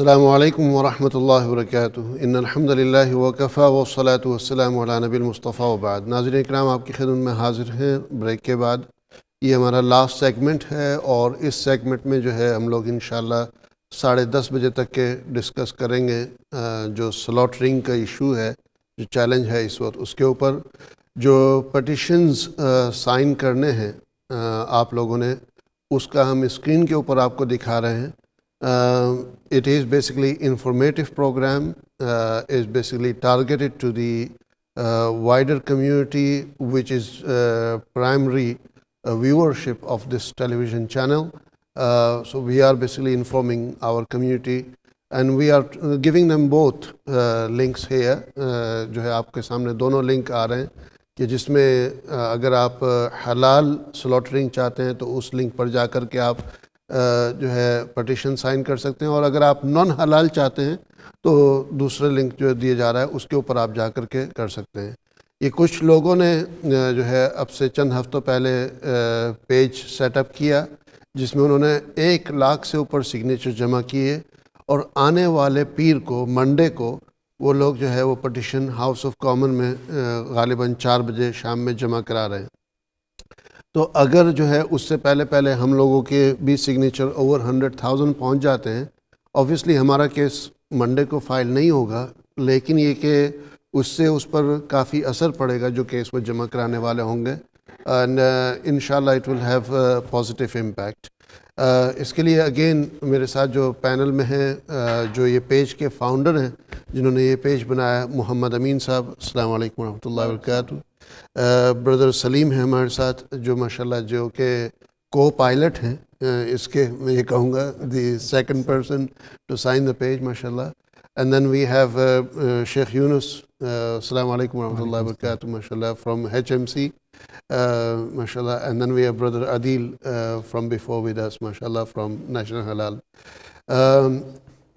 अस्सलामु अलैकुम व रहमतुल्लाहि व बरकातुहू। इन्नल हम्दुलिल्लाहि व कफ़ा व सलातु वस्सलामु अला नबिल मुस्तफ़ा व बाद। नाज़रीन इकराम, आपकी खिदमत में हाज़िर हैं ब्रेक के बाद। ये हमारा लास्ट सेगमेंट है और इस सेगमेंट में जो है हम लोग इंशाअल्लाह 10:30 बजे तक के डिस्कस करेंगे जो स्लॉटरिंग का इशू है, जो चैलेंज है इस वक्त, उसके ऊपर जो पटिशन्स साइन करने हैं आप लोगों ने, उसका हम स्क्रीन के ऊपर आपको दिखा रहे हैं। It is basically informative program, is basically targeted to the wider community, which is primary viewership of this television channel. So we are basically informing our community and we are giving them both links here. जो है आपके सामने दोनों link आ रहे हैं कि जिसमें अगर आप हलाल स्लॉटरिंग चाहते हैं तो उस लिंक पर जा कर के आप जो है पटिशन साइन कर सकते हैं, और अगर आप नॉन हलाल चाहते हैं तो दूसरा लिंक जो दिया जा रहा है उसके ऊपर आप जा कर के कर सकते हैं। ये कुछ लोगों ने जो है अब से चंद हफ्तों पहले पेज सेटअप किया जिसमें उन्होंने 1 लाख से ऊपर सिग्नेचर जमा किए, और आने वाले पीर को, मंडे को, वो लोग जो है वो पटिशन हाउस ऑफ कॉमन में गालिबन 4 बजे शाम में जमा करा रहे हैं। तो अगर जो है उससे पहले हम लोगों के भी सिग्नेचर ओवर 100,000 पहुंच जाते हैं, ऑब्वियसली हमारा केस मंडे को फाइल नहीं होगा, लेकिन ये कि उससे उस पर काफ़ी असर पड़ेगा जो केस वो जमा कराने वाले होंगे, एंड इंशाल्लाह it will have positive impact. इसके लिए अगेन मेरे साथ जो पैनल में हैं जो ये पेज के फाउंडर हैं, जिन्होंने ये पेज बनाया, मोहम्मद अमीन साहब, अस्सलाम वालेकुम रहमतुल्लाहि व बरकातुहू। ब्रदर सलीम है हमारे साथ, जो माशाल्लाह जो कि को पायलट हैं इसके, मैं ये कहूँगा the second person to sign the page माशाल्लाह। And then we have Sheikh Yunus, अस्सलाम वालेकुम रहमतुल्लाहि व बरकातुहू, माशाल्लाह, from HMC, mashallah. And then we have brother Adil from before with us, mashallah, from National Halal.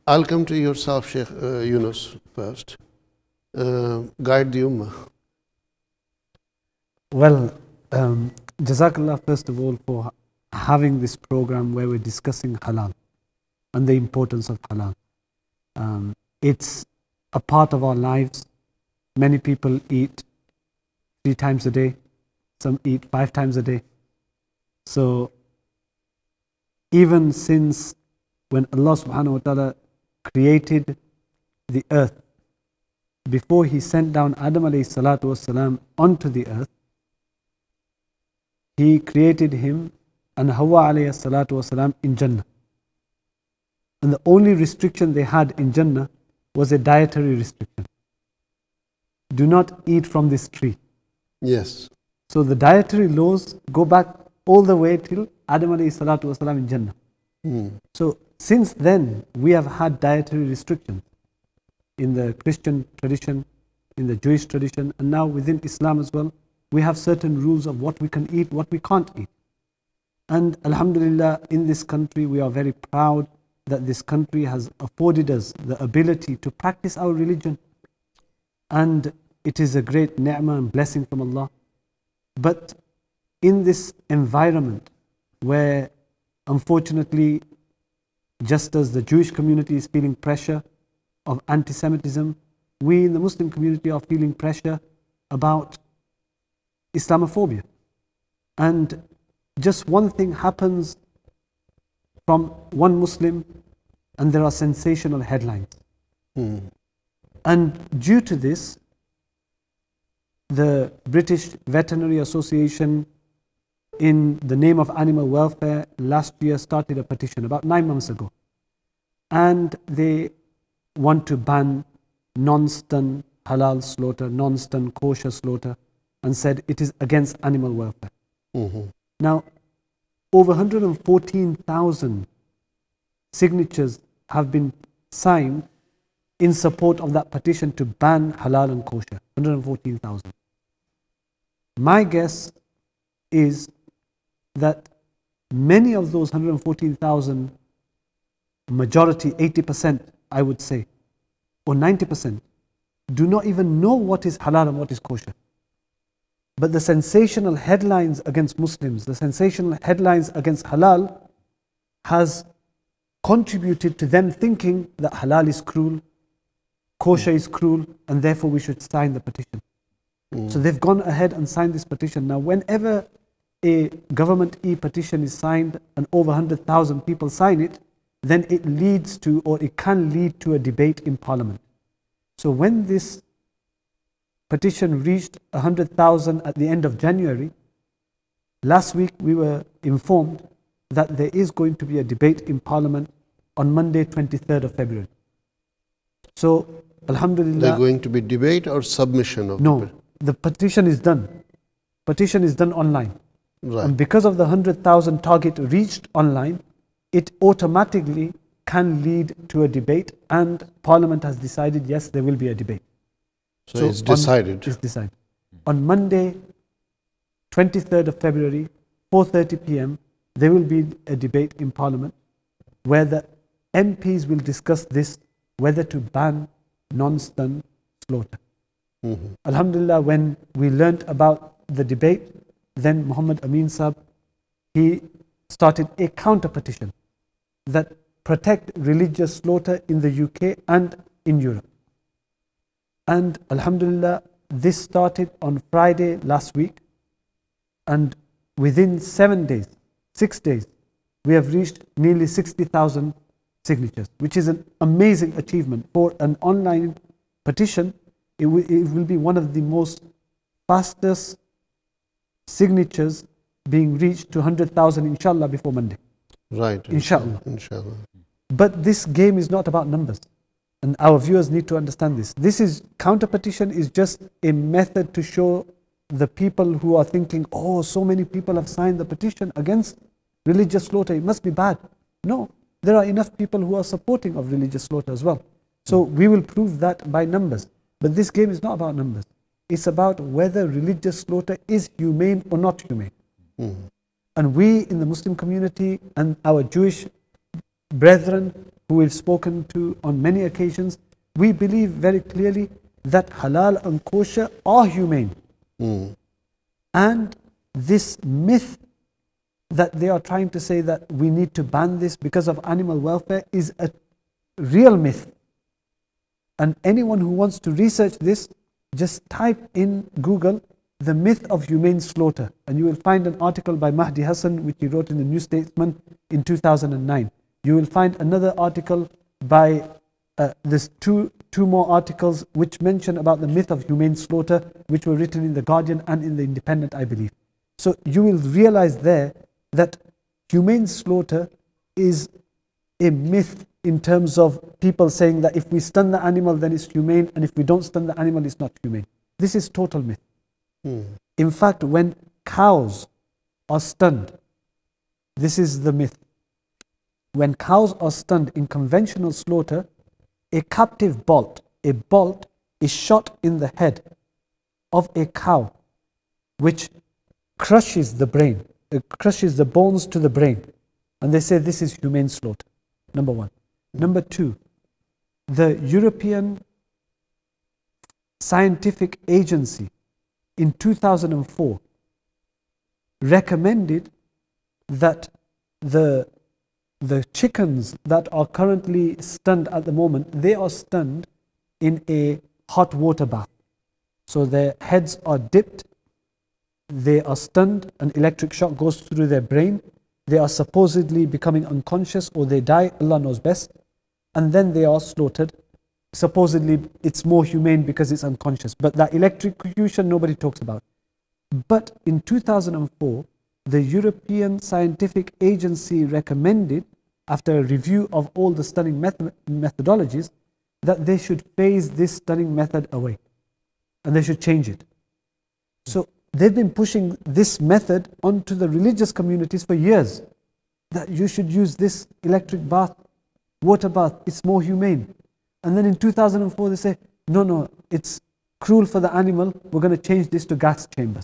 I'll come to yourself, Sheikh Yunus, first. Guide the Ummah. Well, Jazakallah first of all for having this program where we're discussing halal and the importance of halal. It's a part of our lives. Many people eat 3 times a day. Some eat 5 times a day. So even since when Allah subhanahu wa ta'ala created the earth, before He sent down Adam alayhi salatu wasalam onto the earth, He created him and Hawa alayhi salatu wasalam in Jannah. And the only restriction they had in Jannah was a dietary restriction. Do not eat from this tree. Yes. So the dietary laws go back all the way till Adam alayhi salatu wasalam in Jannah. So since then we have had dietary restrictions in the Christian tradition, in the Jewish tradition, and now within Islam as well. We have certain rules of what we can eat, what we can't eat. And alhamdulillah, in this country we are very proud that this country has afforded us the ability to practice our religion. And it is a great ni'mah and blessing from Allah. But in this environment where unfortunately, just as the Jewish community is feeling pressure of anti-Semitism, we in the Muslim community are feeling pressure about Islamophobia. And just one thing happens from one Muslim and there are sensational headlines. And due to this, the British Veterinary Association, in the name of animal welfare, last year started a petition about 9 months ago. And they want to ban non-stun halal slaughter, non-stun kosher slaughter, and said it is against animal welfare. Now, over 114,000 signatures have been signed in support of that petition to ban halal and kosher. 114,000. My guess is that many of those 114,000, majority, 80%, I would say, or 90%, do not even know what is halal and what is kosher. But the sensational headlines against Muslims, the sensational headlines against halal has contributed to them thinking that halal is cruel, kosher is cruel, and therefore we should sign the petition. So they've gone ahead and signed this petition. Now, whenever a government e-petition is signed and over 100,000 people sign it, then it leads to, or it can lead to, a debate in Parliament. So when this petition reached 100,000 at the end of January, last week we were informed that there is going to be a debate in Parliament on Monday, 23rd of February. So, Alhamdulillah. They're going to be debate or submission of No, the petition is done. Petition is done online. Right. And because of the 100,000 target reached online, it automatically can lead to a debate, and Parliament has decided, yes, there will be a debate. So it's decided. It's decided. On Monday, 23rd of February, 4:30 p.m., there will be a debate in Parliament where the MPs will discuss this, whether to ban non-stun slaughter. Alhamdulillah, when we learnt about the debate, then Muhammad Amin Sahab, he started a counter petition that protect religious slaughter in the UK and in Europe. And Alhamdulillah, this started on Friday last week, and within 7 days, 6 days, we have reached nearly 60,000 signatures, which is an amazing achievement for an online petition. It will be one of the most fastest signatures being reached to 100,000 inshallah before Monday. Right. Inshallah. Inshallah. But this game is not about numbers, and our viewers need to understand this. This is, counter petition is just a method to show the people who are thinking, oh, so many people have signed the petition against religious slaughter, it must be bad. No, there are enough people who are supporting of religious slaughter as well. So we will prove that by numbers. But this game is not about numbers. It's about whether religious slaughter is humane or not humane. And we in the Muslim community and our Jewish brethren who we've spoken to on many occasions, we believe very clearly that halal and kosher are humane. And this myth that they are trying to say that we need to ban this because of animal welfare is a real myth. And anyone who wants to research this, just type in Google the myth of humane slaughter, and you will find an article by Mahdi Hassan which he wrote in the New Statesman in 2009. You will find another article by there's two more articles which mention about the myth of humane slaughter, which were written in the Guardian and in the Independent, I believe. So you will realize there that humane slaughter is a myth in terms of people saying that if we stun the animal then it's humane, and if we don't stun the animal it's not humane. This is total myth. In fact, when cows are stunned, this is the myth. When cows are stunned in conventional slaughter, a captive bolt is shot in the head of a cow, which crushes the brain, it crushes the bones to the brain. And they say this is humane slaughter, number one. Number two, the European Scientific Agency in 2004 recommended that the chickens that are currently stunned at the moment, they are stunned in a hot water bath. So their heads are dipped, they are stunned, an electric shock goes through their brain, they are supposedly becoming unconscious or they die, Allah knows best, and then they are slaughtered. Supposedly it's more humane because it's unconscious, but that electrocution nobody talks about. But in 2004, the European Scientific Agency recommended, after a review of all the stunning methodologies, that they should phase this stunning method away and they should change it. So they've been pushing this method onto the religious communities for years, that you should use this electric bath, water bath, it's more humane. And then in 2004 they say, no, it's cruel for the animal, we're going to change this to gas chambers.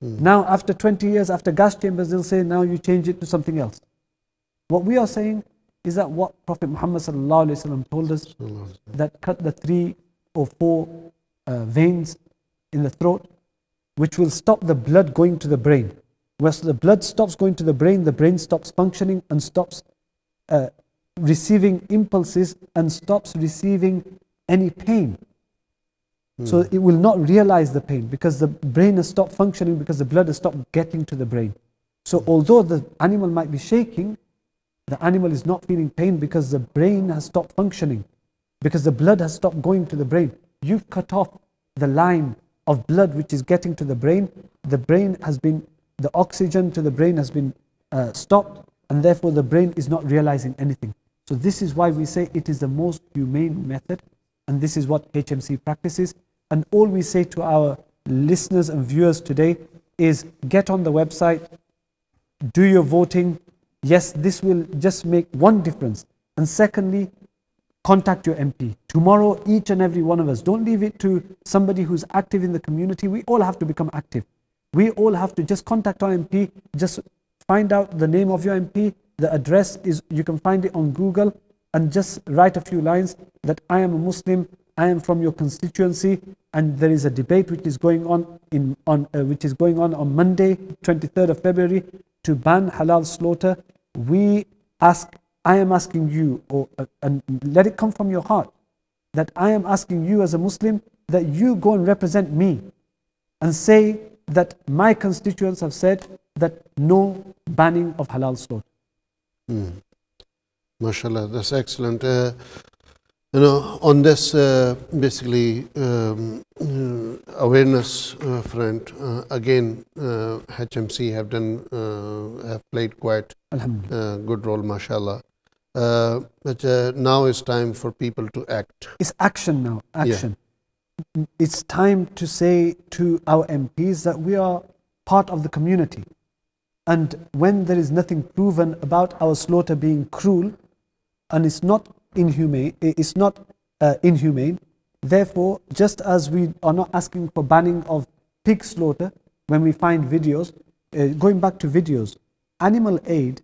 Now after 20 years, after gas chambers, they'll say, now you change it to something else. What we are saying is that what Prophet Muhammad ﷺ told us, that cut the 3 or 4 veins in the throat, which will stop the blood going to the brain. Once the blood stops going to the brain stops functioning and stops receiving impulses and stops receiving any pain. So it will not realize the pain because the brain has stopped functioning, because the blood has stopped getting to the brain. So although the animal might be shaking, the animal is not feeling pain because the brain has stopped functioning, because the blood has stopped going to the brain. You've cut off the line of blood which is getting to the brain. The brain has been, the oxygen to the brain has been stopped, and therefore the brain is not realizing anything. So this is why we say it is the most humane method, and this is what HMC practices. And all we say to our listeners and viewers today is get on the website, do your voting. Yes, this will just make one difference. And secondly, contact your MP. Tomorrow, each and every one of us, don't leave it to somebody who's active in the community. We all have to become active. We all have to just contact our MP, just find out the name of your MP. The address is, you can find it on Google, and just write a few lines that I am a Muslim, I am from your constituency, and there is a debate which is going on on Monday, 23rd of February, to ban halal slaughter. I am asking you, and let it come from your heart, that I am asking you as a Muslim that you go and represent me and say that my constituents have said that no banning of halal slaughter. MashaAllah, that's excellent. On this basically awareness front, again, HMC have played quite good role, mashallah. But now it's time for people to act. It's action now, action. Yeah. It's time to say to our MPs that we are part of the community. And when there is nothing proven about our slaughter being cruel, and it's not inhumane, therefore, just as we are not asking for banning of pig slaughter, when we find videos, going back to videos, Animal Aid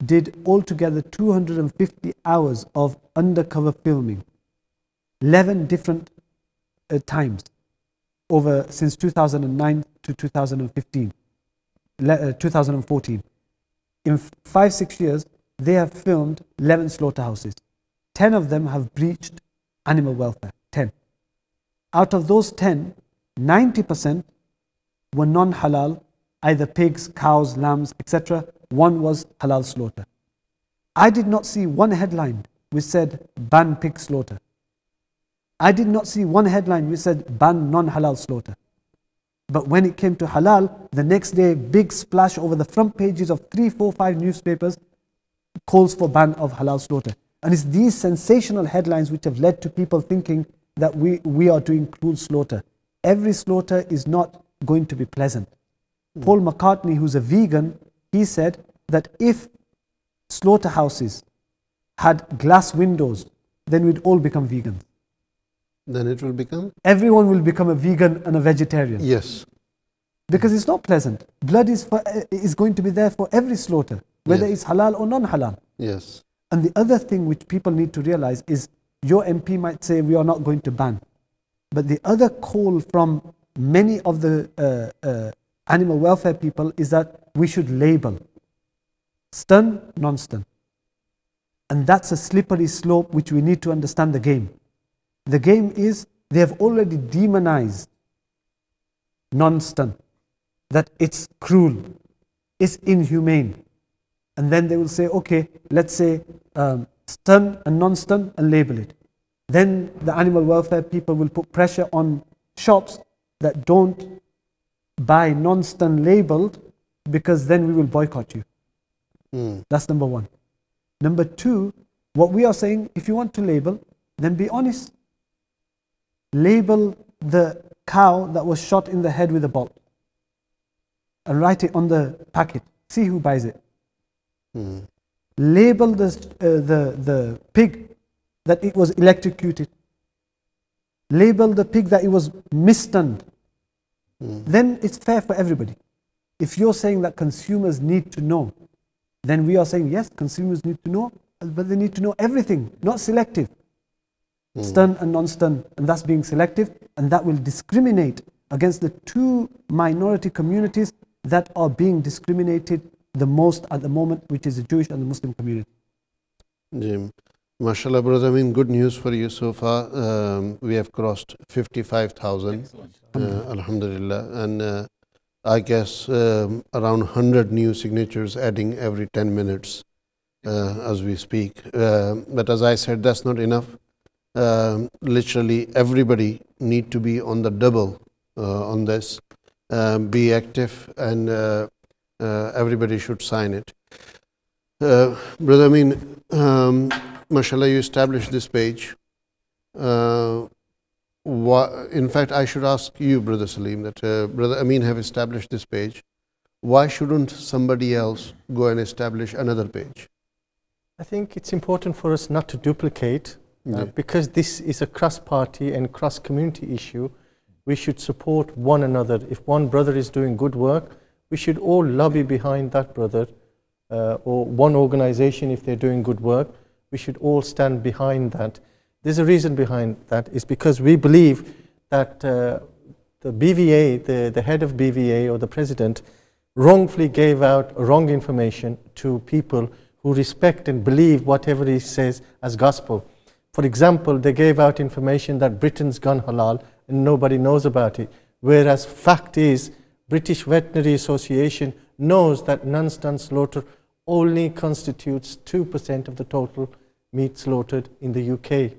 did altogether 250 hours of undercover filming, 11 different times over since 2009 to 2014. In 5-6 years, they have filmed 11 slaughterhouses. 10 of them have breached animal welfare. 10. Out of those 10, 90% were non-halal, either pigs, cows, lambs, etc. One was halal slaughter. I did not see one headline which said ban pig slaughter. I did not see one headline which said ban non-halal slaughter. But when it came to halal, the next day, big splash over the front pages of 3, 4, 5 newspapers, calls for ban of halal slaughter. And it's these sensational headlines which have led to people thinking that we are doing cruel slaughter. Every slaughter is not going to be pleasant. Paul McCartney, who's a vegan, he said that if slaughterhouses had glass windows, then we'd all become vegans. Then it will become? Everyone will become a vegan and a vegetarian. Yes. Because it's not pleasant. Blood is going to be there for every slaughter, whether it's halal or non-halal. Yes. And the other thing which people need to realize is your MP might say we are not going to ban. But the other call from many of the animal welfare people is that we should label stun, non-stun. And that's a slippery slope which we need to understand the game. The game is they have already demonized non-stun, that it's cruel, it's inhumane. And then they will say, okay, let's say stun and non-stun and label it. Then the animal welfare people will put pressure on shops that don't buy non-stun labeled, because then we will boycott you. That's number one. Number two, what we are saying, if you want to label, then be honest. Label the cow that was shot in the head with a bolt and write it on the packet. See who buys it. Label the pig that it was electrocuted. Label the pig that it was misstunned. Then it's fair for everybody. If you're saying that consumers need to know, then we are saying yes, consumers need to know, but they need to know everything, not selective. Stun and non-stun, and that's being selective, and that will discriminate against the two minority communities that are being discriminated the most at the moment, which is the Jewish and the Muslim community. Jim. Mashallah, brother, I mean, good news for you so far. We have crossed 55,000. Alhamdulillah. And I guess around 100 new signatures adding every 10 minutes as we speak. But as I said, that's not enough. Literally everybody need to be on the double on this. Be active, and everybody should sign it. Brother, I mean, mashallah, you established this page. In fact, I should ask you, Brother Salim, that Brother Amin have established this page. Why shouldn't somebody else go and establish another page? I think it's important for us not to duplicate, because this is a cross-party and cross-community issue. We should support one another. If one brother is doing good work, we should all lobby behind that brother, or one organization if they're doing good work. We should all stand behind that. There's a reason behind that. Is because we believe that the BVA, the head of BVA or the president, wrongfully gave out wrong information to people who respect and believe whatever he says as gospel. For example, they gave out information that Britain's gone halal and nobody knows about it. Whereas fact is, British Veterinary Association knows that non-stunt slaughter only constitutes 2% of the total meat slaughtered in the UK.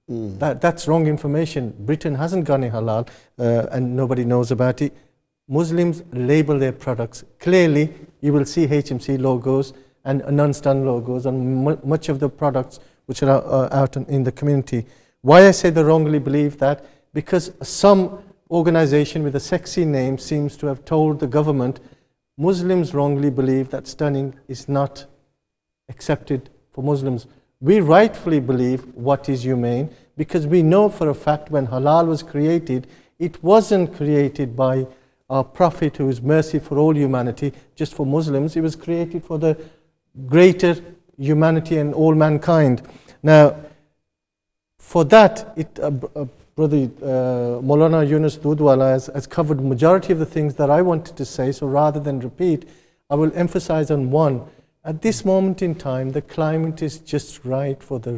That's wrong information. Britain hasn't gone halal and nobody knows about it. Muslims label their products. Clearly, you will see HMC logos and non-stunt logos on much of the products which are out in the community. Why I say they wrongly believe that? Because some organization with a sexy name seems to have told the government Muslims wrongly believe that stunning is not accepted for Muslims. We rightfully believe what is humane, because we know for a fact when halal was created, it wasn't created by our Prophet who is mercy for all humanity, just for Muslims. It was created for the greater humanity and all mankind. Now, for that, Brother Maulana Yunus Dudwala has covered majority of the things that I wanted to say, so rather than repeat, I will emphasize on one. At this moment in time, the climate is just right for the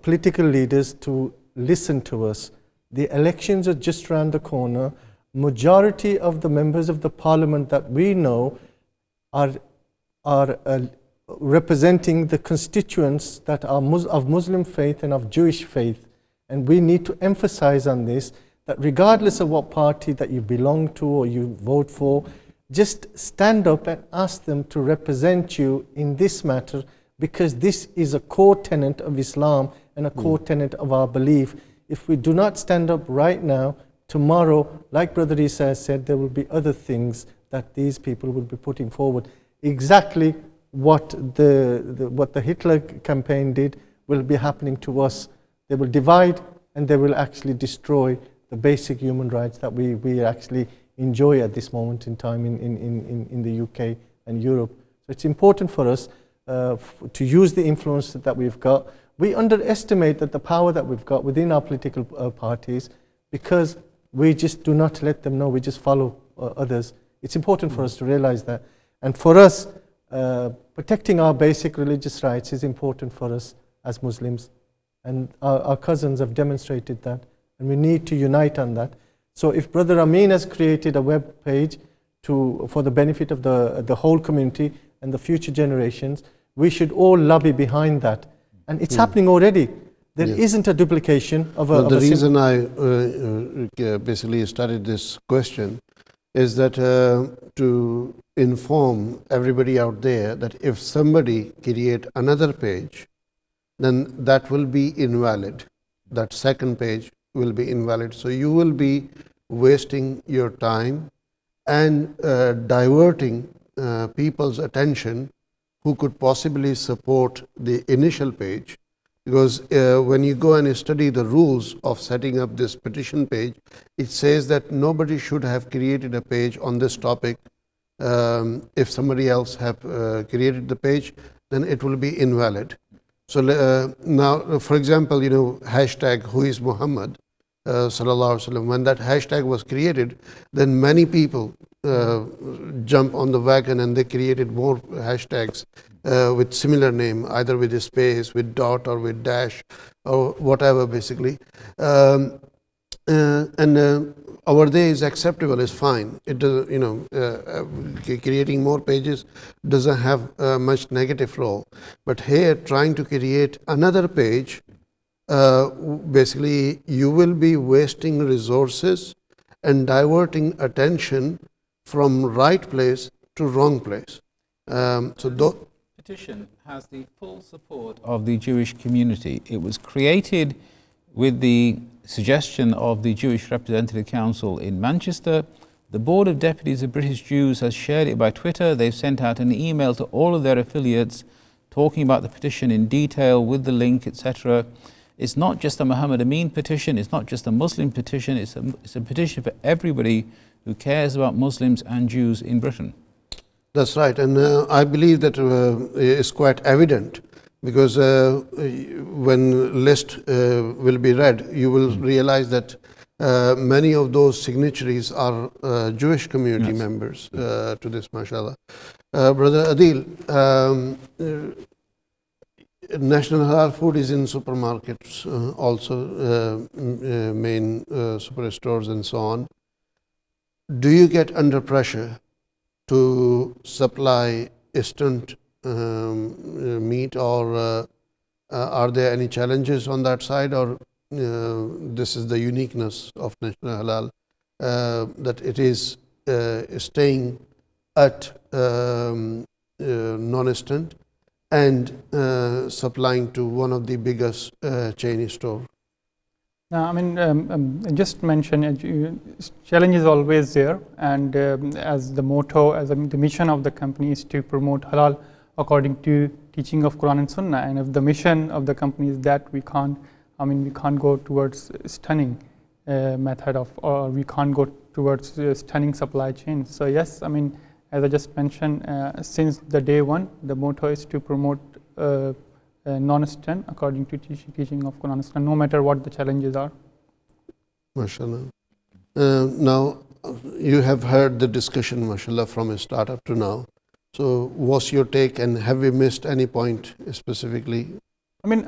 political leaders to listen to us. The elections are just around the corner. Majority of the members of the parliament that we know are representing the constituents that are of Muslim faith and of Jewish faith. And we need to emphasize on this, that regardless of what party that you belong to or you vote for, just stand up and ask them to represent you in this matter, because this is a core tenet of Islam and a core tenet of our belief. If we do not stand up right now, tomorrow, like Brother Isa has said, there will be other things that these people will be putting forward. Exactly what the Hitler campaign did will be happening to us. They will divide and they will actually destroy the basic human rights that we actually enjoy at this moment in time in the UK and Europe. So it's important for us to use the influence that we've got. We underestimate the power that we've got within our political parties, because we just do not let them know, we just follow others. It's important for us to realize that. And for us, protecting our basic religious rights is important for us as Muslims. And our cousins have demonstrated that. And we need to unite on that. So if Brother Amin has created a web page for the benefit of the whole community and the future generations, we should all lobby behind that. And it's happening already. There isn't a duplication of a... The reason I basically started this question is that to inform everybody out there that if somebody create another page, then that will be invalid. That second page will be invalid. So you will be wasting your time and diverting people's attention who could possibly support the initial page. Because when you go and study the rules of setting up this petition page, it says that nobody should have created a page on this topic. If somebody else have created the page, then it will be invalid. So now, for example, hashtag who is Muhammad sallallahu alaihi wasallam. When that hashtag was created, then many people jump on the wagon and they created more hashtags with similar name, either with a space, with dot, or with dash, or whatever, basically. And our day is acceptable, is fine. It does, creating more pages doesn't have much negative role. But here, trying to create another page, basically, you will be wasting resources and diverting attention from right place to wrong place. Petition has the full support of the Jewish community. It was created with the suggestion of the Jewish Representative Council in Manchester. The Board of Deputies of British Jews has shared it by Twitter. They've sent out an email to all of their affiliates talking about the petition in detail with the link, etc. It's not just a Muhammad Amin petition, it's not just a Muslim petition, it's a petition for everybody who cares about Muslims and Jews in Britain. That's right, and I believe that it's quite evident, because when list will be read, you will realize that many of those signatories are Jewish community members to this, mashallah. Brother Adil, National Halal food is in supermarkets, also main superstores and so on. Do you get under pressure to supply instant meat, or are there any challenges on that side, or this is the uniqueness of National Halal, that it is staying at non-instant and supplying to one of the biggest chain store? I mean, just mention challenge is always there, and as the motto, as the mission of the company is to promote halal according to teaching of Quran and Sunnah. And if the mission of the company is that we can't go towards stunning method of, or we can't go towards stunning supply chain. So yes, I mean, as I just mentioned, since the day one, the motto is to promote non-stun according to teaching of Quran and Sunnah, no matter what the challenges are. MashaAllah. Now, you have heard the discussion, mashallah, from a start up to now. So, what's your take, and have we missed any point specifically? I mean,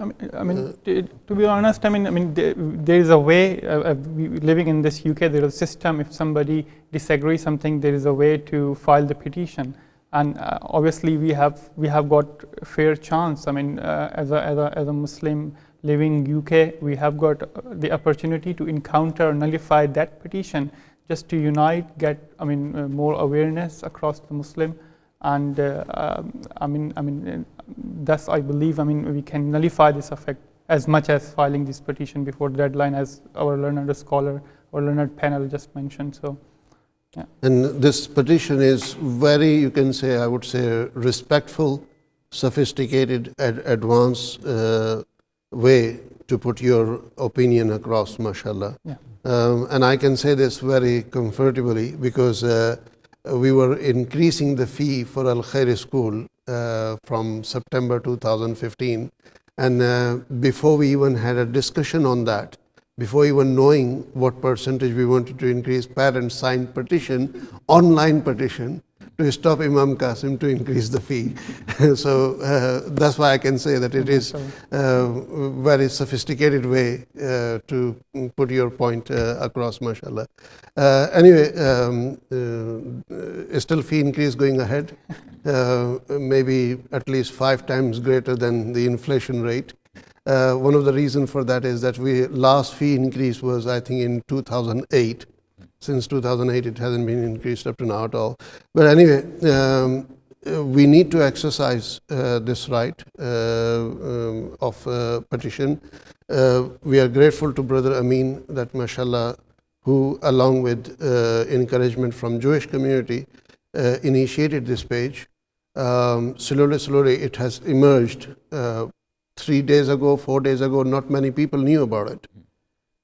to be honest, there is a way. Living in this UK, there is a system. If somebody disagrees something, there is a way to file the petition, and obviously we have got a fair chance. I mean, as a Muslim living in UK, we have got the opportunity to encounter, nullify that petition, just to unite, get more awareness across the Muslim. And thus I believe we can nullify this effect as much as filing this petition before the deadline, as our learned scholar or learned panel just mentioned. So, yeah. And this petition is very, you can say, I would say, respectful, sophisticated, advanced way to put your opinion across, mashallah. Yeah. And I can say this very comfortably, because we were increasing the fee for Al Khair School from September 2015, and before we even had a discussion on that, before even knowing what percentage we wanted to increase, parents signed petition, online petition, to stop Imam Qasim to increase the fee. So that's why I can say that it is a very sophisticated way to put your point across, mashallah. Anyway, still fee increase going ahead, maybe at least 5 times greater than the inflation rate. One of the reasons for that is that last fee increase was, I think, in 2008. Since 2008, it hasn't been increased up to now at all. But anyway, we need to exercise this right of petition. We are grateful to Brother Amin that, mashallah, who, along with encouragement from Jewish community, initiated this page. Slowly, it has emerged. 3 days ago, 4 days ago, not many people knew about it.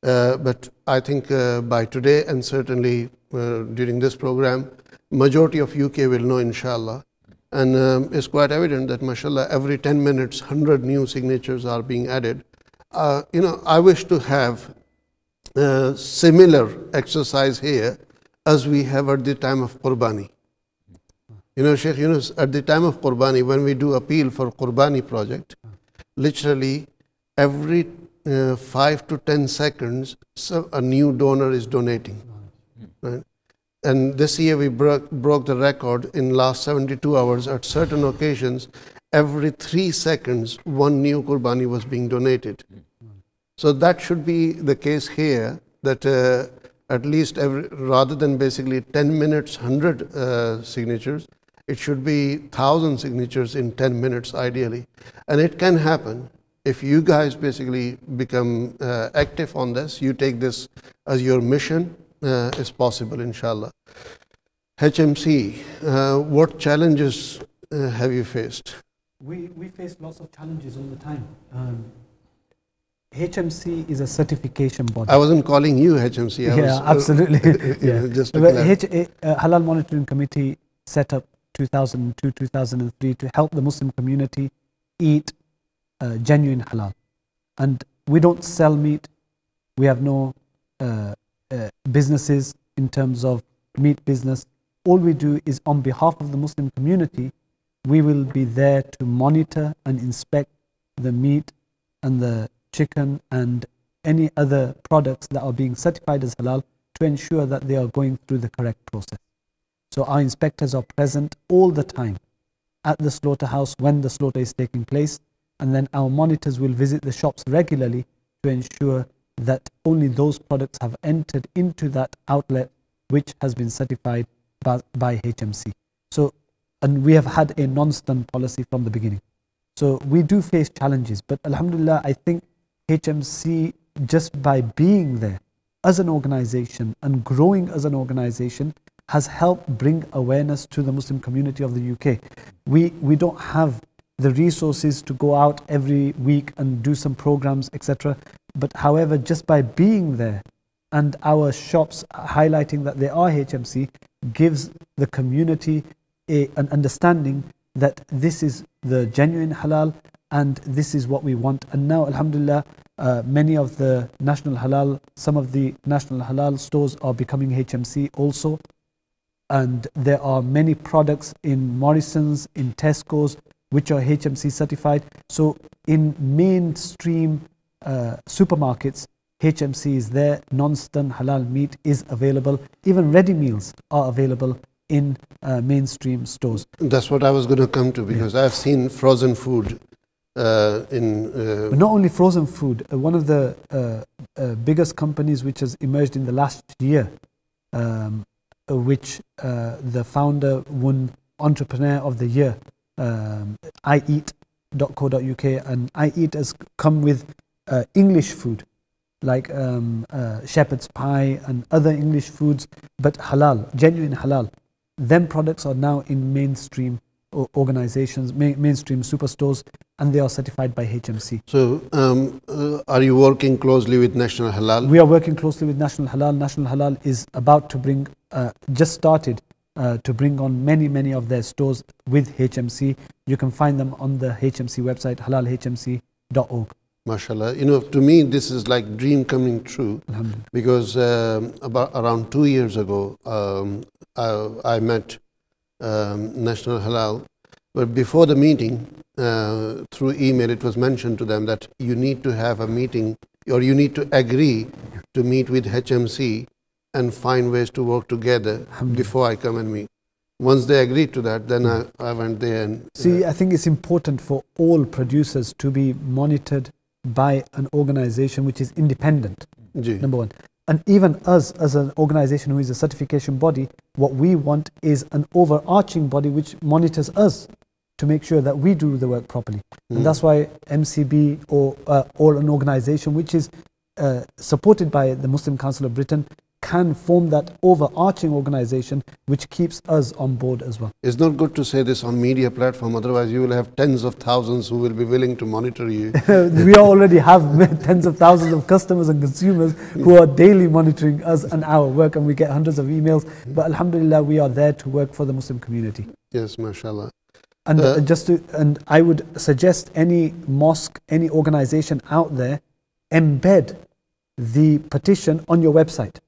But I think by today, and certainly during this program, majority of UK will know, inshallah. And it's quite evident that, mashallah, every 10 minutes, 100 new signatures are being added. I wish to have similar exercise here as we have at the time of Qurbani. You know, Sheikh Yunus, at the time of Qurbani, when we do appeal for Qurbani project, literally every 5 to 10 seconds, a new donor is donating. Right? And this year we broke the record in last 72 hours. At certain occasions, every 3 seconds, one new Qurbani was being donated. So that should be the case here, that at least rather than basically 10 minutes, 100 signatures, it should be 1,000 signatures in 10 minutes ideally. And it can happen if you guys basically become active on this, you take this as your mission, it's possible, inshallah. HMC, what challenges have you faced? We face lots of challenges all the time. HMC is a certification body. I wasn't calling you HMC. Absolutely. Just Halal Monitoring Committee set up 2002, 2003 to help the Muslim community eat genuine halal. And we don't sell meat. We have no businesses in terms of meat business. All we do is on behalf of the Muslim community, we will be there to monitor and inspect the meat and the chicken and any other products that are being certified as halal to ensure that they are going through the correct process. So our inspectors are present all the time at the slaughterhouse when the slaughter is taking place, and then our monitors will visit the shops regularly to ensure that only those products have entered into that outlet which has been certified by HMC. So, and we have had a non-stun policy from the beginning. So we do face challenges, but alhamdulillah, I think HMC, just by being there as an organization and growing as an organization, has helped bring awareness to the Muslim community of the UK. We don't have the resources to go out every week and do some programs, etc. But however, just by being there and our shops highlighting that they are HMC gives the community an understanding that this is the genuine halal and this is what we want. And now, alhamdulillah, many of the national halal, some of the national halal stores are becoming HMC also. And there are many products in Morrison's, in Tesco's, which are HMC certified. So in mainstream supermarkets, HMC is there, non-stun halal meat is available. Even ready meals are available in mainstream stores. That's what I was going to come to, because I've seen frozen food But not only frozen food, one of the biggest companies which has emerged in the last year, which the founder won Entrepreneur of the Year, iEat.co.uk, and iEat has come with English food like shepherd's pie and other English foods, but halal, genuine halal. Them products are now in mainstream organizations, mainstream superstores, and they are certified by HMC. So are you working closely with National Halal? We are working closely with National Halal. National Halal is about to bring, just started to bring on many of their stores with HMC. You can find them on the HMC website, halalhmc.org. MashaAllah. You know, to me, this is like dream coming true, because about around 2 years ago, I met National Halal, but before the meeting, through email, it was mentioned to them that you need to have a meeting, or you need to agree to meet with HMC and find ways to work together before I come and meet. Once they agreed to that, then I went there and... See, I think it's important for all producers to be monitored by an organization which is independent, number one. And even us as an organization who is a certification body, what we want is an overarching body which monitors us to make sure that we do the work properly. And that's why MCB or an organization which is supported by the Muslim Council of Britain can form that overarching organization which keeps us on board as well. It's not good to say this on media platform, otherwise you will have tens of thousands who will be willing to monitor you. We already have tens of thousands of customers and consumers who are daily monitoring us and our work, and we get hundreds of emails. But alhamdulillah, we are there to work for the Muslim community. Yes, mashallah. And and I would suggest any mosque, any organization out there, embed the petition on your website.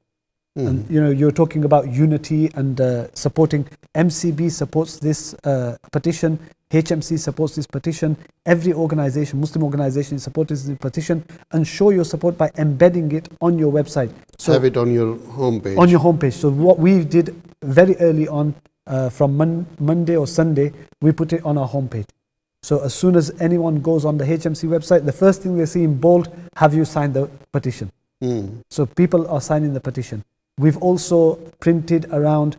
And you're talking about unity and supporting. MCB supports this petition. HMC supports this petition. Every organization, Muslim organization, supports this petition. And show your support by embedding it on your website. So have it on your homepage. On your homepage. So what we did very early on, from Monday or Sunday, we put it on our homepage. So as soon as anyone goes on the HMC website, the first thing they see in bold, have you signed the petition? So people are signing the petition. We've also printed around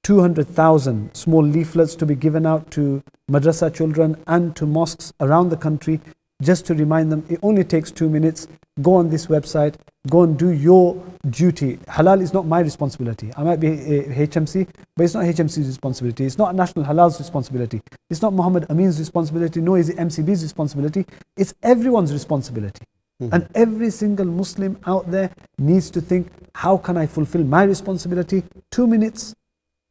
200,000 small leaflets to be given out to madrasa children and to mosques around the country, just to remind them it only takes 2 minutes. Go on this website, go and do your duty. Halal is not my responsibility. I might be HMC, but it's not HMC's responsibility. It's not National Halal's responsibility. It's not Muhammad Amin's responsibility, nor is it MCB's responsibility. It's everyone's responsibility. And every single Muslim out there needs to think, how can I fulfill my responsibility? 2 minutes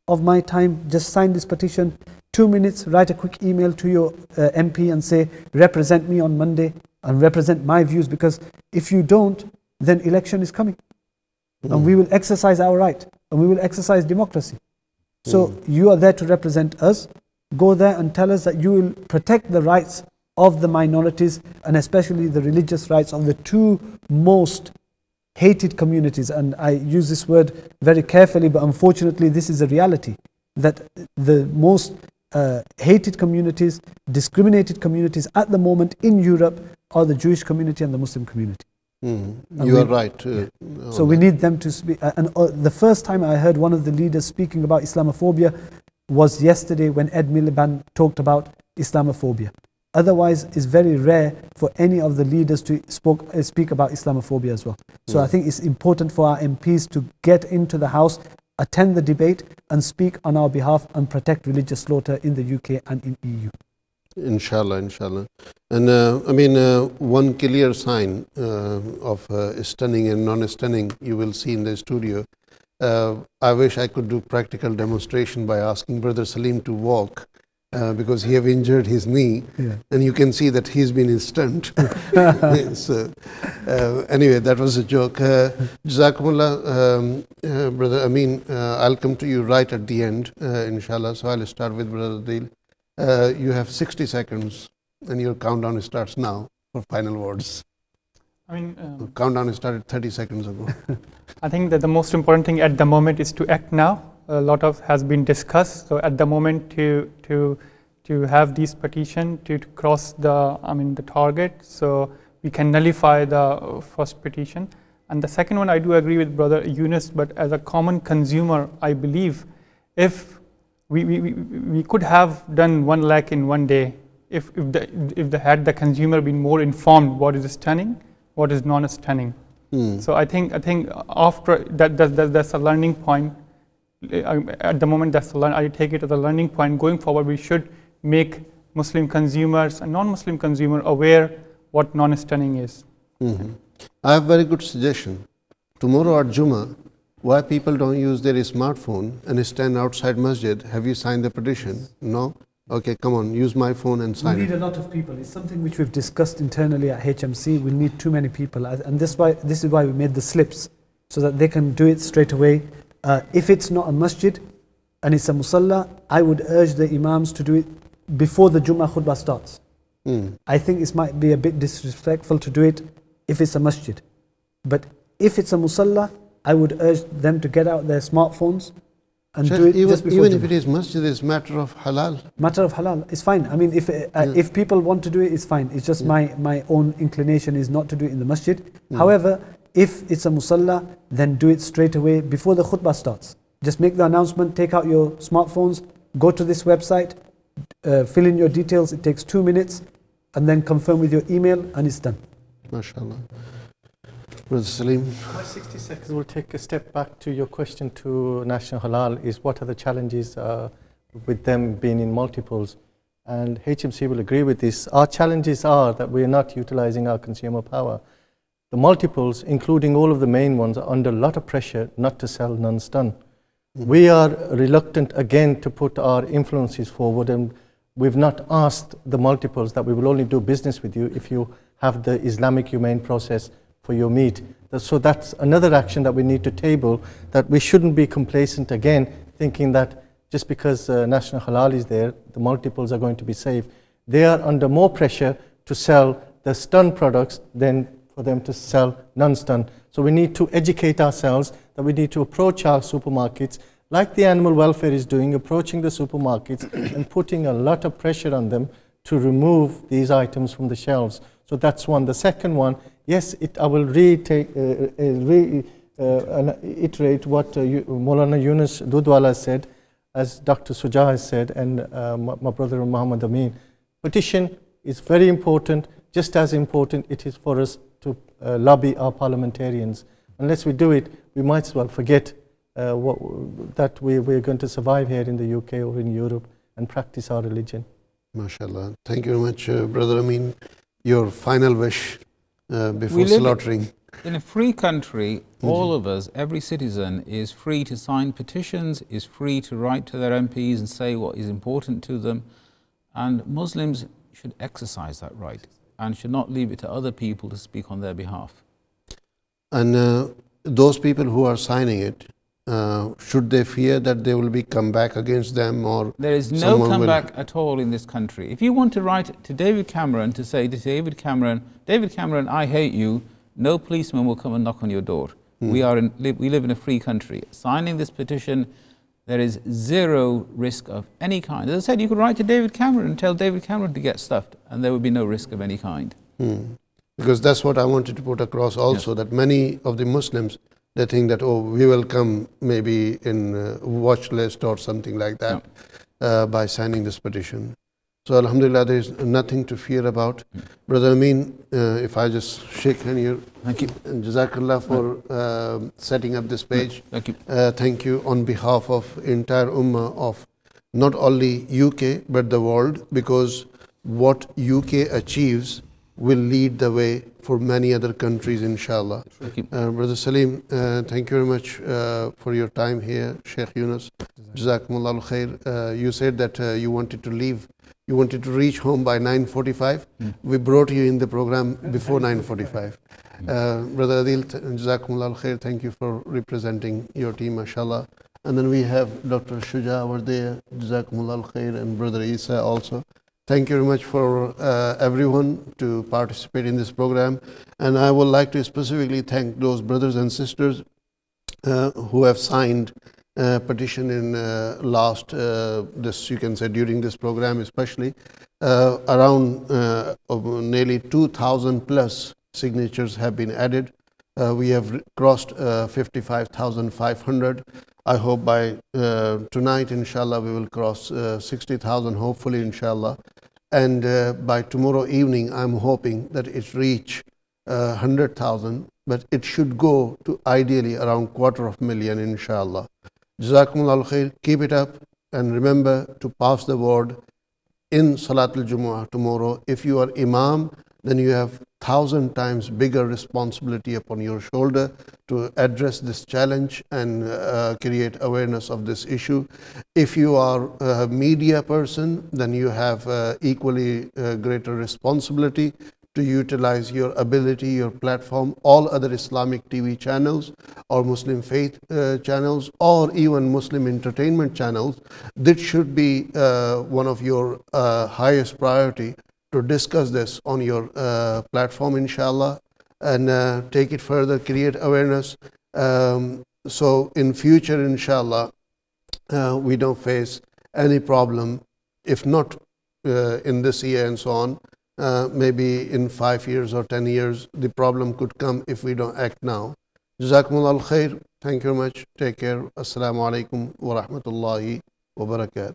of my time, just sign this petition. 2 minutes, write a quick email to your MP and say, represent me on Monday and represent my views, because if you don't, then election is coming. And we will exercise our right, and we will exercise democracy. So you are there to represent us. Go there and tell us that you will protect the rights of the minorities, and especially the religious rights of the two most hated communities. And I use this word very carefully, but unfortunately this is a reality, that the most hated communities, discriminated communities at the moment in Europe are the Jewish community and the Muslim community. You are right. So we need them to speak. And the first time I heard one of the leaders speaking about Islamophobia was yesterday, when Ed Miliband talked about Islamophobia. Otherwise, it's very rare for any of the leaders to speak about Islamophobia as well. So I think it's important for our MPs to get into the House, attend the debate and speak on our behalf and protect religious slaughter in the UK and in EU. Inshallah, inshallah. And one clear sign of stunning and non-stunning you will see in the studio. I wish I could do practical demonstration by asking Brother Salim to walk, because he have injured his knee, and you can see that he's been stunned. So, anyway, that was a joke. Jazakumullah, Brother Amin. I'll come to you right at the end, inshallah. So I'll start with Brother Adil. You have 60 seconds, and your countdown starts now for final words. Countdown started 30 seconds ago. I think that the most important thing at the moment is to act now. A lot of has been discussed. So at the moment, to have this petition to cross the target, so we can nullify the first petition. And the second one, I do agree with Brother Yunus, but as a common consumer, I believe if we could have done 1 lakh in 1 day if the consumer been more informed what is stunning, what is non-stunning. So I think after that's a learning point. At the moment, I take it as a learning point. Going forward, we should make Muslim consumers and non-Muslim consumer aware what non-stunning is. I have a very good suggestion. Tomorrow at Jummah, why people don't use their smartphone and stand outside masjid? Have you signed the petition? No? Okay, come on, use my phone and sign it. We need a lot of people. It's something which we've discussed internally at HMC. We need too many people, and this is why we made the slips, so that they can do it straight away. If it's not a masjid and it's a musalla, I would urge the imams to do it before the Jummah khutbah starts. I think it might be a bit disrespectful to do it if it's a masjid. But if it's a musalla, I would urge them to get out their smartphones and do it just before even Jummah. if it is masjid, it's matter of halal. Matter of halal, it's fine. I mean, if people want to do it, it's fine. It's just my own inclination is not to do it in the masjid. However, if it's a musalla, then do it straight away before the khutbah starts. Just make the announcement, take out your smartphones, go to this website, fill in your details. It takes 2 minutes, and then confirm with your email, and it's done. MashaAllah. Brother Salim. My 60 seconds will take a step back to your question to National Halal, is what are the challenges with them being in multiples? And HMC will agree with this. Our challenges are that we are not utilizing our consumer power. The multiples, including all of the main ones, are under a lot of pressure not to sell non-stun. We are reluctant again to put our influences forward, and we've not asked the multiples that we will only do business with you if you have the Islamic humane process for your meat. So that's another action that we need to table, that we shouldn't be complacent again, thinking that just because national halal is there, the multiples are going to be safe. They are under more pressure to sell the stun products than for them to sell non-stun. So we need to educate ourselves that we need to approach our supermarkets like the animal welfare is doing, approaching the supermarkets and putting a lot of pressure on them to remove these items from the shelves. So that's one. The second one, yes, I will reiterate what Maulana Yunus Dudwala said, as Dr. Sujah has said, and my brother Muhammad Amin. Petition is very important. Just as important it is for us to lobby our parliamentarians. Unless we do it, we might as well forget that we're going to survive here in the UK or in Europe and practice our religion. MashaAllah. Thank you very much, Brother Amin. Your final wish before slaughtering. In a free country, all of us, every citizen, is free to sign petitions, is free to write to their MPs and say what is important to them. And Muslims should exercise that right and should not leave it to other people to speak on their behalf. And those people who are signing it, should they fear that they will be come back against them, or there is no comeback at all in this country? If you want to write to David Cameron to say to David Cameron, I hate you, no policeman will come and knock on your door. We live in a free country. Signing this petition, there is zero risk of any kind. As I said, you could write to David Cameron and tell David Cameron to get stuffed, and there would be no risk of any kind. Because that's what I wanted to put across also, that many of the Muslims, they think that, oh, we will come maybe in watch list or something like that by signing this petition. So alhamdulillah, there is nothing to fear about. Brother Amin, if I just shake hand here. Thank you. And Jazakallah for setting up this page. Thank you. Thank you on behalf of entire ummah of not only UK but the world, because what UK achieves will lead the way for many other countries, inshallah. Brother Salim, thank you very much for your time here. Sheikh Yunus, Jazakumullahu khair. You said that you wanted to leave, you wanted to reach home by 9:45. We brought you in the program before 9:45. Brother Adil, Jazakumullahu khair. Thank you for representing your team, mashallah. And then we have Dr. Shuja over there, Jazakumullahu khair, and Brother Isa also. Thank you very much for everyone to participate in this program. And I would like to specifically thank those brothers and sisters who have signed petition in last, this you can say during this program especially, around nearly 2,000 plus signatures have been added. We have crossed 55,500. I hope by tonight, inshallah, we will cross 60,000, hopefully, inshallah. And by tomorrow evening, I'm hoping that it reach 100,000, but it should go to ideally around 250,000, inshallah. Jazakumullahu khair, keep it up, and remember to pass the word in Salatul Jumu'ah tomorrow. If you are Imam, then you have 1,000 times bigger responsibility upon your shoulder to address this challenge and create awareness of this issue. If you are a media person, then you have equally greater responsibility to utilize your ability, your platform, all other Islamic TV channels or Muslim faith channels or even Muslim entertainment channels. This should be one of your highest priority to discuss this on your platform, inshallah, and take it further, create awareness. So in future, inshallah, we don't face any problem, if not in this year and so on, maybe in 5 years or 10 years, the problem could come if we don't act now. Jazakumullahu khair. Thank you very much. Take care. Assalamu alaikum wa rahmatullahi wa barakatuh.